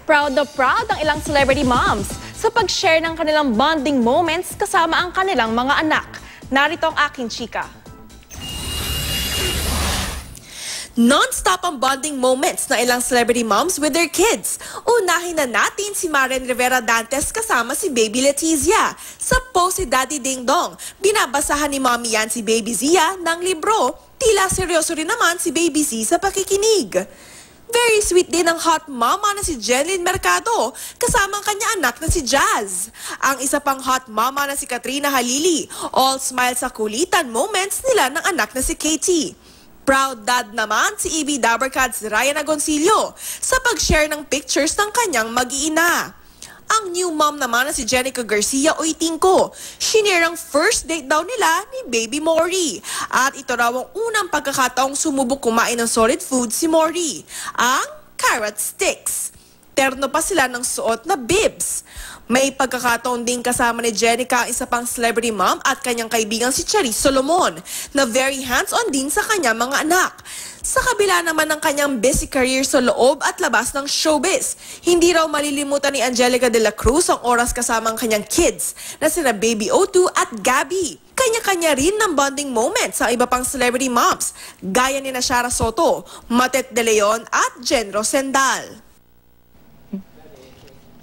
Proud na proud ang ilang celebrity moms sa pag-share ng kanilang bonding moments kasama ang kanilang mga anak. Narito ang aking chika. Non-stop ang bonding moments ng ilang celebrity moms with their kids. Unahin na natin si Maren Rivera Dantes kasama si Baby Letizia. Sa post si Daddy Ding Dong, binabasahan ni Mommy yan si Baby Zia ng libro. Tila seryoso rin naman si Baby Z sa pakikinig. Very sweet din ang hot mama na si Jenlyn Mercado kasama ang kanya anak na si Jazz. Ang isa pang hot mama na si Katrina Halili. All smile sa kulitan moments nila ng anak na si Katie. Proud dad naman si EB Dabarkad's Ryan Agoncillo sa pag-share ng pictures ng kanyang mag-iina. Ang new mom naman na si Jenica Garcia o Itingko, shinare ang first date daw nila ni Baby Mori. At ito raw ang unang pagkakataong sumubok kumain ng solid food si Mori, ang carrot sticks. Terno pa sila ng suot na bibs. May pagkakataon din kasama ni Jenica ang isa pang celebrity mom at kanyang kaibigang si Charis Solomon na very hands-on din sa kanyang mga anak. Sa kabila naman ng kanyang busy career sa loob at labas ng showbiz, hindi raw malilimutan ni Angelica de la Cruz ang oras kasama ang kanyang kids na sina Baby O2 at Gabby. Kanya-kanya rin ng bonding moments sa iba pang celebrity moms, gaya ni Shara Soto, Matet De Leon at Jen Rosendal.